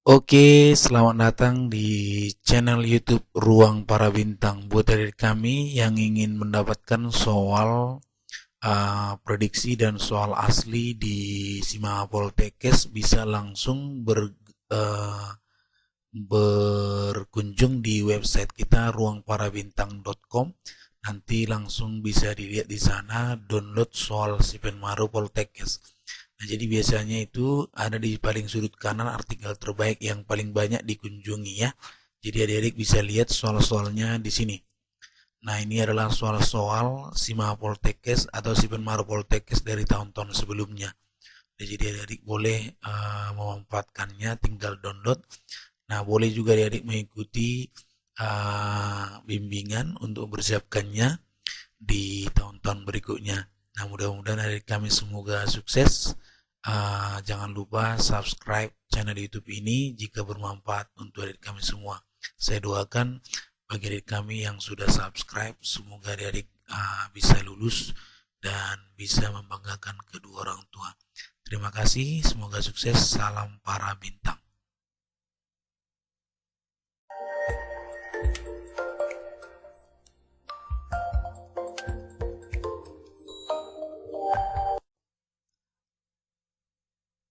Oke, selamat datang di channel YouTube Ruang Para Bintang. Buat dari kami yang ingin mendapatkan soal prediksi dan soal asli di Simaha Poltekkes bisa langsung berkunjung di website kita ruangparabintang.com. Nanti langsung bisa dilihat di sana download soal Sipenmaru Poltekkes. Nah, jadi biasanya itu ada di paling sudut kanan artikel terbaik yang paling banyak dikunjungi ya. Jadi adik-adik bisa lihat soal-soalnya di sini. Nah, ini adalah soal-soal Simaha Poltekkes atau Sipenmaru Poltekkes dari tahun-tahun sebelumnya. Nah, jadi adik-adik boleh memanfaatkannya, tinggal download. Nah, boleh juga adik-adik mengikuti bimbingan untuk mempersiapkannya di tahun-tahun berikutnya. Nah, mudah-mudahan adik kami semoga sukses. Jangan lupa subscribe channel YouTube ini jika bermanfaat untuk adik kami semua. Saya doakan bagi adik kami yang sudah subscribe, semoga adik bisa lulus dan bisa membanggakan kedua orang tua. Terima kasih, semoga sukses. Salam para bintang.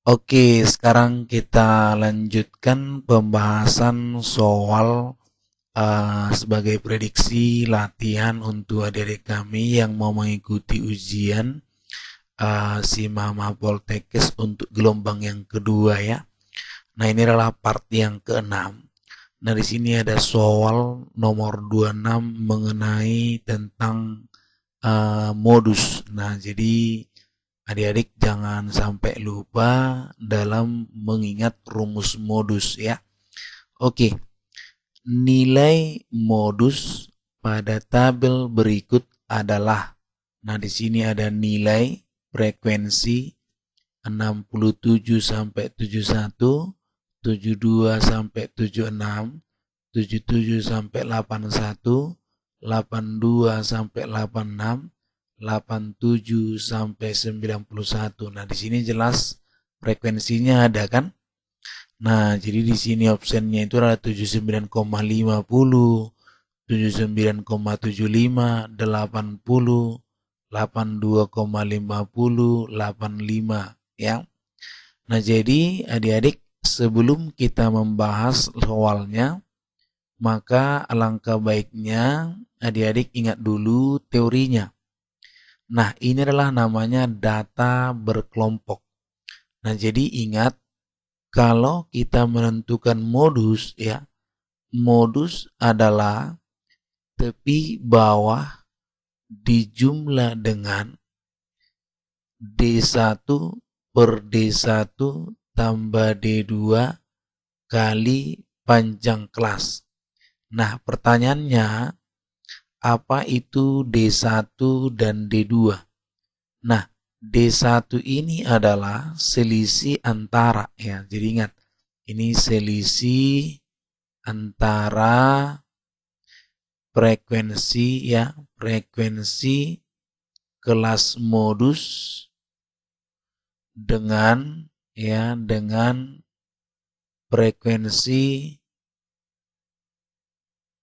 Oke, sekarang kita lanjutkan pembahasan soal sebagai prediksi latihan untuk adik-adik kami yang mau mengikuti ujian Simaha Poltekkes untuk gelombang yang kedua ya. Nah, ini adalah part yang keenam. Nah, di sini ada soal nomor 26 mengenai tentang modus. Nah, jadi adik-adik jangan sampai lupa dalam mengingat rumus modus ya. Oke, nilai modus pada tabel berikut adalah. Nah, di sini ada nilai frekuensi 67 sampai 71, 72 sampai 76, 77 sampai 81, 82 sampai 86, 87 sampai 91. Nah, di sini jelas frekuensinya ada kan? Nah, jadi di sini optionnya itu adalah 79,50, 79,75, 80, 82,50, 85 ya. Nah, jadi adik-adik sebelum kita membahas soalnya, maka alangkah baiknya adik-adik ingat dulu teorinya. Nah, ini adalah namanya data berkelompok. Nah, jadi ingat kalau kita menentukan modus ya, modus adalah tepi bawah dijumlah dengan D1 per D1 tambah D2 kali panjang kelas. Nah, pertanyaannya apa itu D1 dan D2? Nah, D1 ini adalah selisih antara ya. Jadi ingat, ini selisih antara frekuensi ya, frekuensi kelas modus dengan frekuensi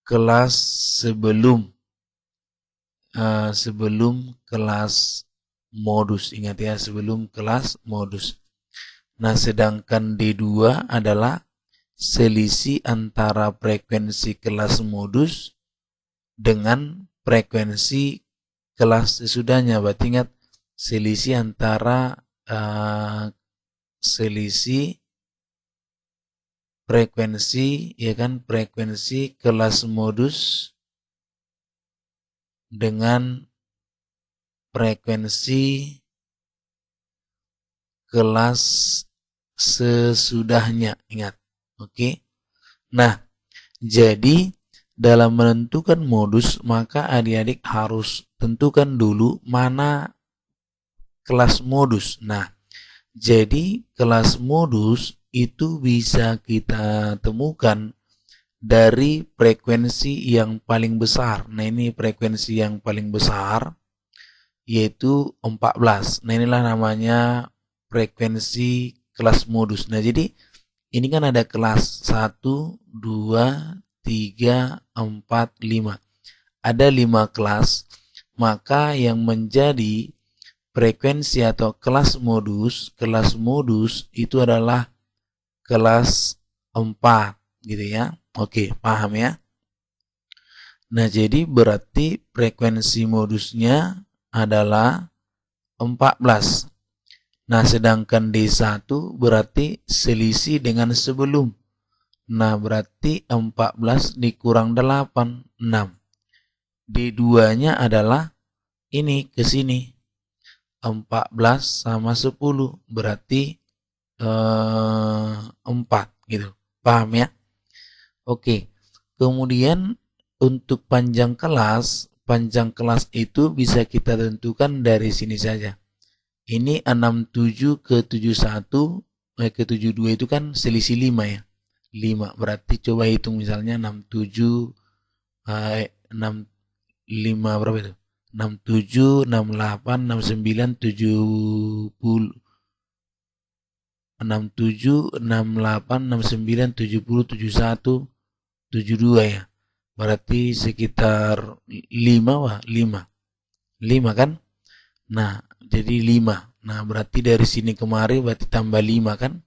kelas sebelum kelas modus. Ingat ya, sebelum kelas modus. Nah, sedangkan D2 adalah selisih antara frekuensi kelas modus dengan frekuensi kelas sesudahnya. Berarti ingat, selisih antara selisih frekuensi ya kan, frekuensi kelas modus dengan frekuensi kelas sesudahnya. Ingat. Oke. Nah, jadi dalam menentukan modus maka adik-adik harus tentukan dulu mana kelas modus. Nah, jadi kelas modus itu bisa kita temukan dari frekuensi yang paling besar. Nah, ini frekuensi yang paling besar yaitu 14. Nah, inilah namanya frekuensi kelas modus. Nah, jadi ini kan ada kelas 1, 2, 3, 4, 5. Ada 5 kelas, maka yang menjadi frekuensi atau kelas modus itu adalah kelas 4 gitu ya. Oke, paham ya? Nah, jadi berarti frekuensi modusnya adalah 14. Nah, sedangkan D1 berarti selisih dengan sebelum. Nah, berarti 14 dikurang 8, 6. D2-nya adalah ini ke sini. 14 sama 10 berarti 4 gitu. Paham ya? Oke. Kemudian untuk panjang kelas itu bisa kita tentukan dari sini saja. Ini 67 ke 71 ke 72 itu kan selisih 5 ya. 5 berarti coba hitung misalnya 67 65 berapa itu? 67, 68, 69, 70 67, 68, 69, 70, 71, 72 ya. Berarti sekitar 5 wah, 5 kan? Nah, jadi 5. Nah, berarti dari sini kemari berarti tambah 5 kan?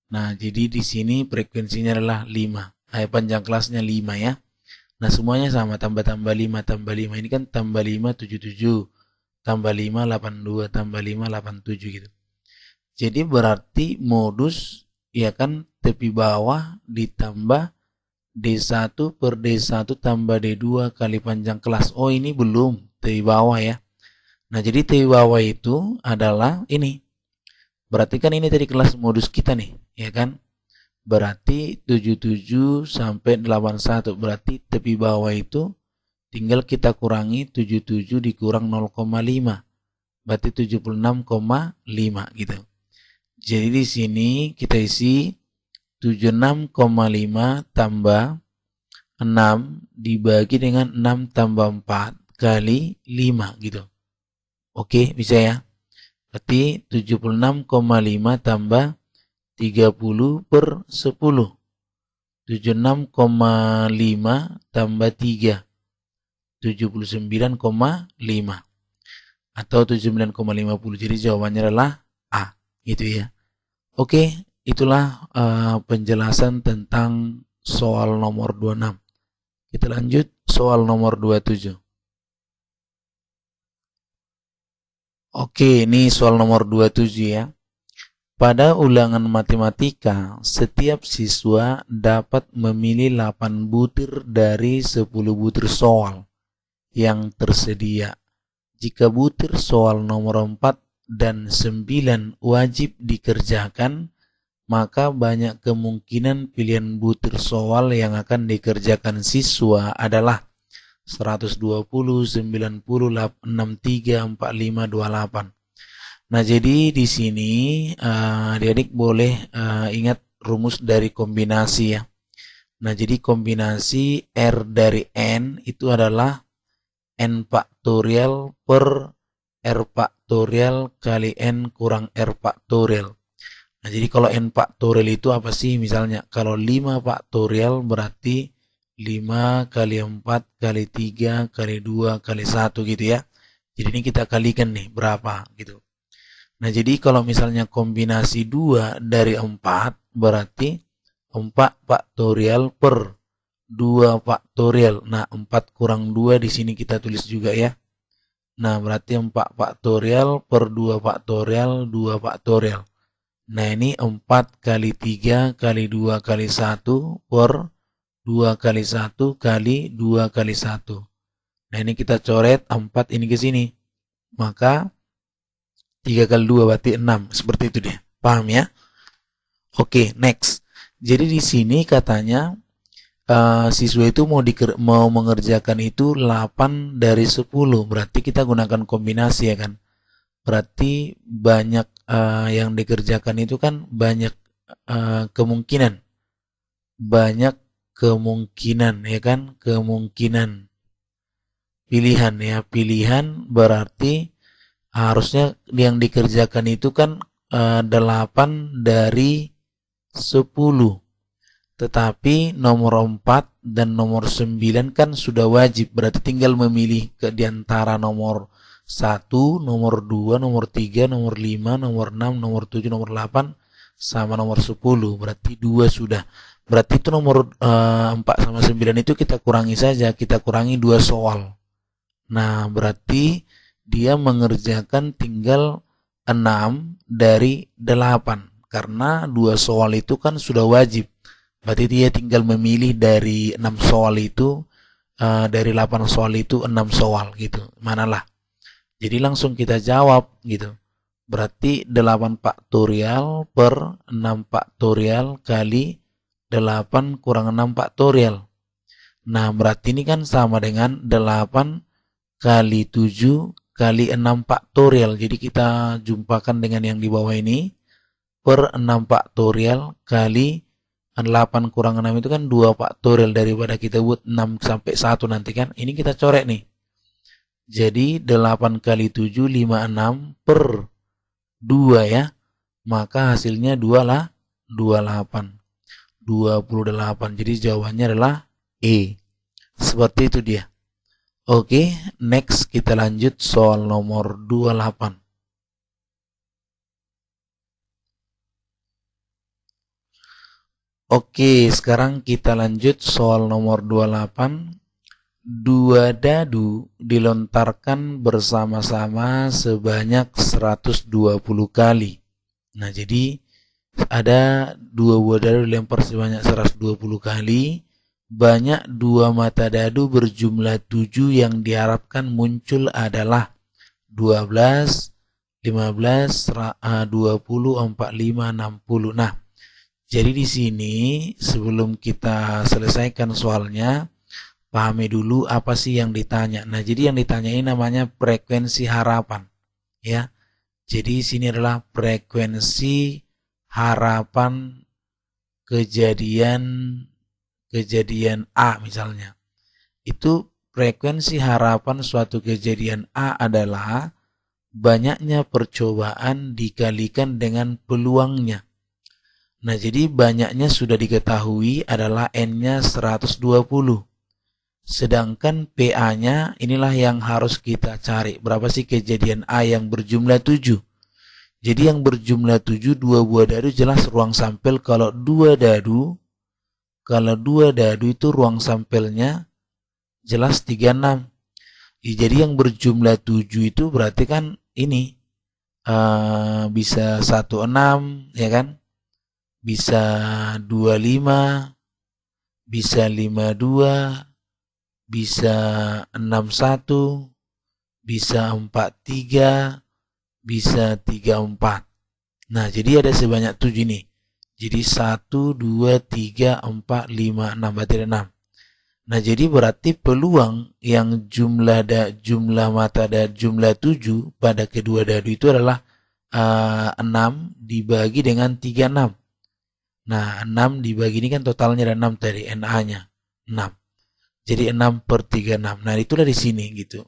Nah, jadi di sini frekuensinya adalah 5. Panjang kelasnya 5 ya. Nah, semuanya sama, tambah-tambah 5, tambah 5. Ini kan tambah 5, 77. Tambah 5, 82. Tambah 5, 87 gitu. Jadi berarti modus, ya kan, tepi bawah ditambah D1 per D1 tambah D2 kali panjang kelas. Oh, ini belum tepi bawah ya. Nah, jadi tepi bawah itu adalah ini. Berarti kan ini tadi kelas modus kita nih, ya kan? Berarti 77 sampai 81. Berarti tepi bawah itu tinggal kita kurangi 77 dikurang 0,5. Berarti 76,5 gitu. Jadi di sini kita isi 76,5 tambah 6 dibagi dengan 6 tambah 4 kali 5 gitu. Oke, bisa ya? Berarti 76,5 tambah 30 per 10. 76,5 tambah 3. 79,5. Atau 79,50. Jadi jawabannya adalah A. Gitu ya. Oke, itulah penjelasan tentang soal nomor 26. Kita lanjut soal nomor 27. Oke, ini soal nomor 27 ya. Pada ulangan matematika, setiap siswa dapat memilih 8 butir dari 10 butir soal yang tersedia. Jika butir soal nomor 4 dan 9 wajib dikerjakan, maka banyak kemungkinan pilihan butir soal yang akan dikerjakan siswa adalah 120, 90, 63, 45, 28. Nah, jadi di sini adik-adik boleh ingat rumus dari kombinasi ya. Nah, jadi kombinasi R dari N itu adalah N faktorial per R faktorial kali N kurang R faktorial. Nah, jadi kalau N faktorial itu apa sih? Misalnya, kalau 5 faktorial berarti 5 kali 4 kali 3 kali 2 kali 1 gitu ya. Jadi ini kita kalikan nih, berapa gitu. Nah, jadi kalau misalnya kombinasi 2 dari 4, berarti 4 faktorial per 2 faktorial. Nah, 4 kurang 2 di sini kita tulis juga ya. Nah, berarti 4 faktorial per 2 faktorial, 2 faktorial. Nah, ini 4 kali 3 kali 2 kali 1 per 2 kali 1 kali 2 kali 1. Nah, ini kita coret 4 ini ke sini. Maka 3 kali 2 berarti 6. Seperti itu deh. Paham ya? Oke, next. Jadi di sini katanya siswa itu mau mengerjakan itu 8 dari 10. Berarti kita gunakan kombinasi ya kan. Berarti banyak yang dikerjakan itu kan banyak kemungkinan. Banyak kemungkinan ya kan. Kemungkinan. Pilihan ya. Pilihan berarti harusnya yang dikerjakan itu kan 8 dari 10. Tetapi nomor 4 dan nomor 9 kan sudah wajib, berarti tinggal memilih ke diantara nomor 1, nomor 2, nomor 3, nomor 5, nomor 6, nomor 7, nomor 8, sama nomor 10. Berarti 2 sudah. Berarti itu nomor 4 sama 9 itu kita kurangi saja, kita kurangi 2 soal. Nah, berarti dia mengerjakan tinggal 6 dari 8. Karena 2 soal itu kan sudah wajib. Berarti dia tinggal memilih dari 6 soal itu, dari 8 soal itu 6 soal gitu. Manalah. Jadi langsung kita jawab gitu. Berarti 8 faktorial per 6 faktorial kali 8 kurang 6 faktorial. Nah, berarti ini kan sama dengan 8 kali 7 kali 6 faktorial. Jadi kita jumpakan dengan yang di bawah ini. Per 6 faktorial kali 8 kurang 6 itu kan 2 faktorial, daripada kita buat 6 sampai 1 nanti kan. Ini kita coret nih. Jadi 8 kali 7, 56 per 2 ya. Maka hasilnya 2 lah, 28. 28. Jadi jawabannya adalah E. Seperti itu dia. Oke, next kita lanjut soal nomor 28. Oke, sekarang kita lanjut soal nomor 28. 2 dadu dilontarkan bersama-sama sebanyak 120 kali. Nah, jadi ada 2 buah dadu dilempar sebanyak 120 kali. Banyak 2 mata dadu berjumlah 7 yang diharapkan muncul adalah 12, 15, 20, 45, 60. Nah, jadi di sini sebelum kita selesaikan soalnya, pahami dulu apa sih yang ditanya. Nah, jadi yang ditanya ini namanya frekuensi harapan, ya. Jadi sini adalah frekuensi harapan kejadian A misalnya. Itu frekuensi harapan suatu kejadian A adalah banyaknya percobaan dikalikan dengan peluangnya. Nah, jadi banyaknya sudah diketahui adalah N-nya 120. Sedangkan PA-nya inilah yang harus kita cari. Berapa sih kejadian A yang berjumlah 7? Jadi yang berjumlah 7, 2 buah dadu jelas ruang sampel. Kalau 2 dadu itu ruang sampelnya jelas 36. Jadi yang berjumlah 7 itu berarti kan ini bisa 16, ya kan? Bisa 25, bisa 52, bisa 61, bisa 43, bisa 34. Nah, jadi ada sebanyak 7 nih. Jadi 1, 2, 3, 4, 5, 6. Berarti ada 6. Nah, jadi berarti peluang yang jumlah mata dan jumlah 7 pada kedua dadu itu adalah 6 dibagi dengan 36. Nah, 6 dibagi ini kan totalnya ada 6 tadi, NA-nya 6. Jadi 6 per 36. Nah, itulah di sini gitu.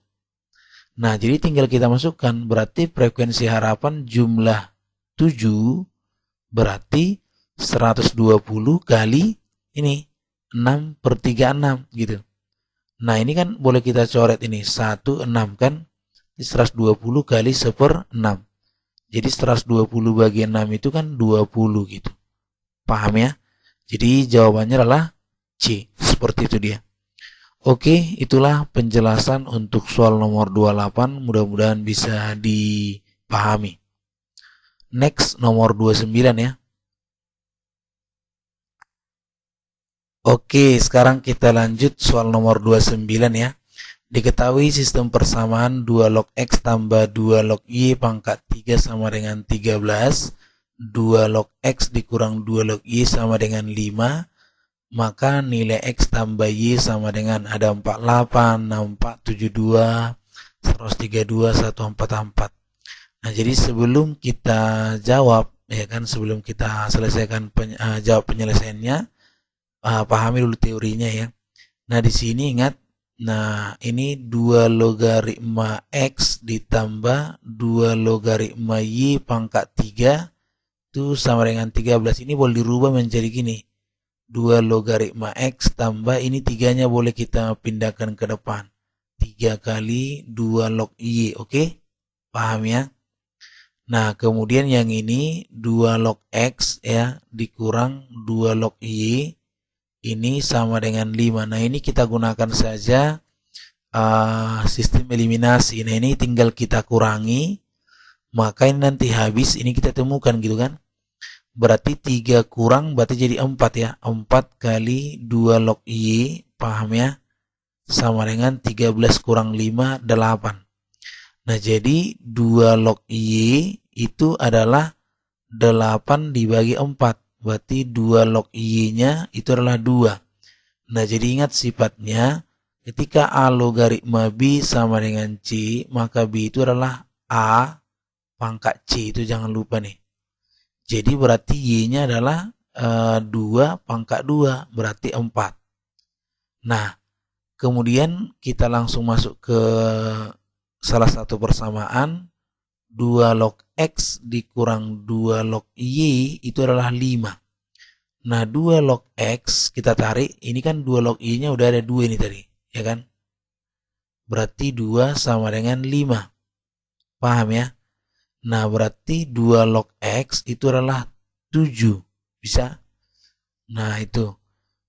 Nah, jadi tinggal kita masukkan. Berarti frekuensi harapan jumlah 7 berarti 120 kali ini 6 per 36 gitu. Nah, ini kan boleh kita coret ini 1, 6 kan. 120 kali 1/6. Jadi 120 bagi 6 itu kan 20 gitu. Paham ya? Jadi jawabannya adalah C. Seperti itu dia. Oke, itulah penjelasan untuk soal nomor 28. Mudah-mudahan bisa dipahami. Next, nomor 29 ya. Oke, sekarang kita lanjut soal nomor 29 ya. Diketahui sistem persamaan 2 log X tambah 2 log Y pangkat 3 sama dengan 13. 2 log X dikurang 2 log Y sama dengan 5. Maka nilai X tambah Y sama dengan ada 48, 64, 72, 132, 144. Nah, jadi sebelum kita jawab, ya kan, sebelum kita selesaikan jawab penyelesaiannya, pahami dulu teorinya ya. Nah, di sini ingat, nah ini 2 logaritma X ditambah 2 logaritma Y pangkat 3 itu sama dengan 13. Ini boleh dirubah menjadi gini. 2 logaritma X tambah ini 3-nya boleh kita pindahkan ke depan. 3 kali 2 log Y. Oke? Paham ya? Nah, kemudian yang ini 2 log X ya dikurang 2 log Y. Ini sama dengan 5. Nah, ini kita gunakan saja sistem eliminasi. Nah, ini tinggal kita kurangi. Maka ini nanti habis, ini kita temukan gitu kan. Berarti 3 kurang, berarti jadi 4 ya. 4 kali 2 log Y, paham ya? Sama dengan 13 kurang 5, 8. Nah, jadi 2 log Y itu adalah 8 dibagi 4. Berarti 2 log Y-nya itu adalah 2. Nah, jadi ingat sifatnya, ketika A logaritma B sama dengan C, maka B itu adalah A pangkat C, itu jangan lupa nih. Jadi berarti Y-nya adalah 2 pangkat 2, berarti 4. Nah, kemudian kita langsung masuk ke salah satu persamaan. 2 log X dikurang 2 log Y itu adalah 5. Nah, 2 log X kita tarik, ini kan 2 log Y-nya udah ada 2 ini tadi, ya kan? Berarti 2 sama dengan 5. Paham ya? Nah, berarti 2 log X itu adalah 7. Bisa? Nah, itu.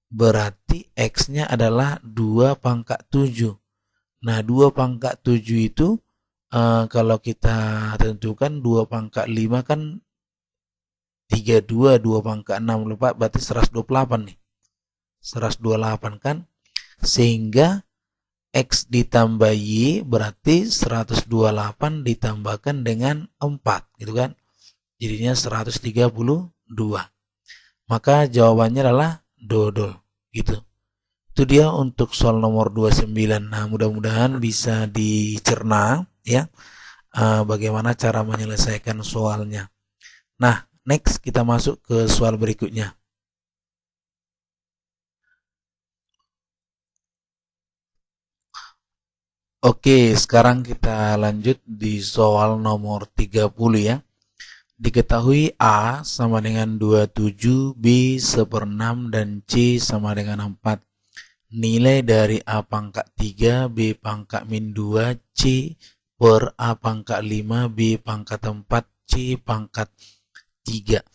Berarti X-nya adalah 2 pangkat 7. Nah, 2 pangkat 7 itu kalau kita tentukan 2 pangkat 5 kan 32, 2 pangkat 6 lupa, berarti 128 nih. 128 kan? Sehingga X ditambah Y berarti 128 ditambahkan dengan 4 gitu kan. Jadinya 132. Maka jawabannya adalah dodol gitu. Itu dia untuk soal nomor 29. Nah, mudah-mudahan bisa dicerna ya bagaimana cara menyelesaikan soalnya. Nah, next kita masuk ke soal berikutnya. Oke, sekarang kita lanjut di soal nomor 30 ya. Diketahui A sama dengan 27, B 1/6, dan C sama dengan 4. Nilai dari A pangkat 3, B pangkat min 2, C per A pangkat 5, B pangkat 4, C pangkat 3.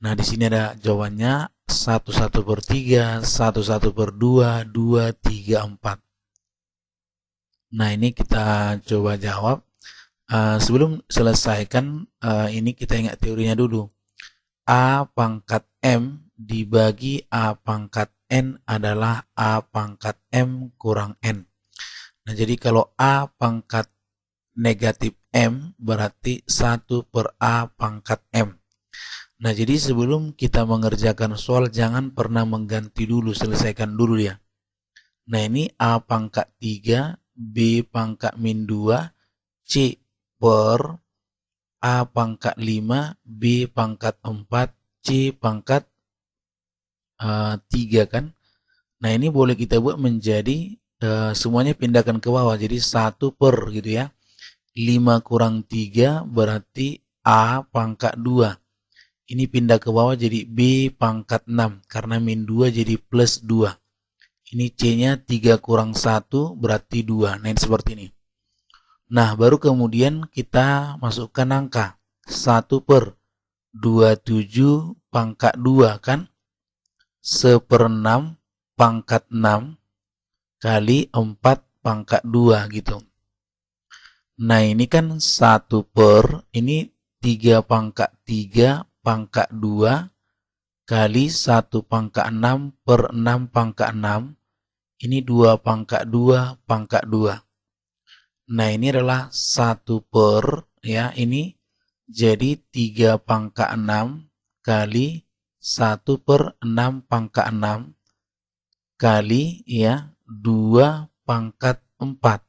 Nah, di sini ada jawabannya 1/1/3, 1/1/2, 2, 3, 4. Nah, ini kita coba jawab. Sebelum selesaikan, ini kita ingat teorinya dulu. A pangkat M dibagi A pangkat N adalah A pangkat M kurang N. Nah, jadi kalau A pangkat negatif M berarti 1 per A pangkat M. Nah, jadi sebelum kita mengerjakan soal, jangan pernah mengganti dulu, selesaikan dulu ya. Nah, ini A pangkat 3, B pangkat min 2, C per A pangkat 5, B pangkat 4, C pangkat 3 kan. Nah, ini boleh kita buat menjadi semuanya pindahkan ke bawah. Jadi 1 per gitu ya. 5 kurang 3 berarti A pangkat 2. Ini pindah ke bawah jadi B pangkat 6. Karena min 2 jadi plus 2. Ini C-nya 3 kurang 1 berarti 2. Nah, ini seperti ini. Nah, baru kemudian kita masukkan angka. 1 per 27 pangkat 2 kan. 1/6 pangkat 6 kali 4 pangkat 2 gitu. Nah, ini kan 1 per, ini 3 pangkat 3 pangkat 2 kali 1 pangkat 6 per 6 pangkat 6. Ini 2 pangkat 2 pangkat 2. Nah, ini adalah 1 per, ya, ini jadi 3 pangkat 6 kali 1 per 6 pangkat 6 kali, ya, 2 pangkat 4.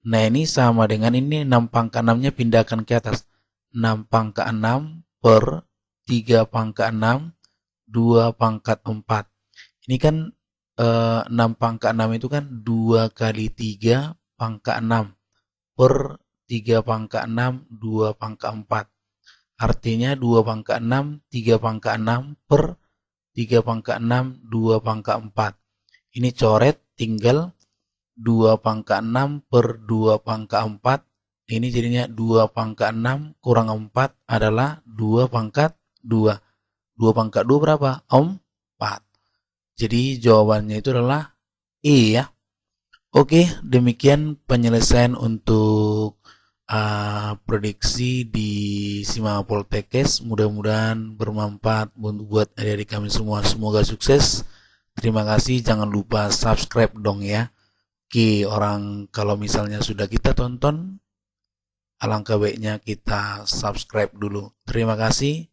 Nah, ini sama dengan ini 6 pangkat 6-nya pindahkan ke atas. 6 pangkat 6 per 3 pangkat 6, 2 pangkat 4. Ini kan 6 pangkat 6 itu kan 2 kali 3 pangkat 6 per 3 pangkat 6, 2 pangkat 4. Artinya 2 pangkat 6, 3 pangkat 6 per 3 pangkat 6, 2 pangkat 4. Ini coret tinggal 2 pangkat 6 per 2 pangkat 4. Ini jadinya 2 pangkat 6 kurang 4 adalah 2 pangkat 2. 2 pangkat 2 berapa? 4. Jadi jawabannya itu adalah E ya. Oke, demikian penyelesaian untuk prediksi di Simawa Poltekkes. Mudah-mudahan bermanfaat buat adik-adik kami semua. Semoga sukses. Terima kasih. Jangan lupa subscribe dong ya. Oke, orang kalau misalnya sudah kita tonton, alangkah baiknya kita subscribe dulu. Terima kasih.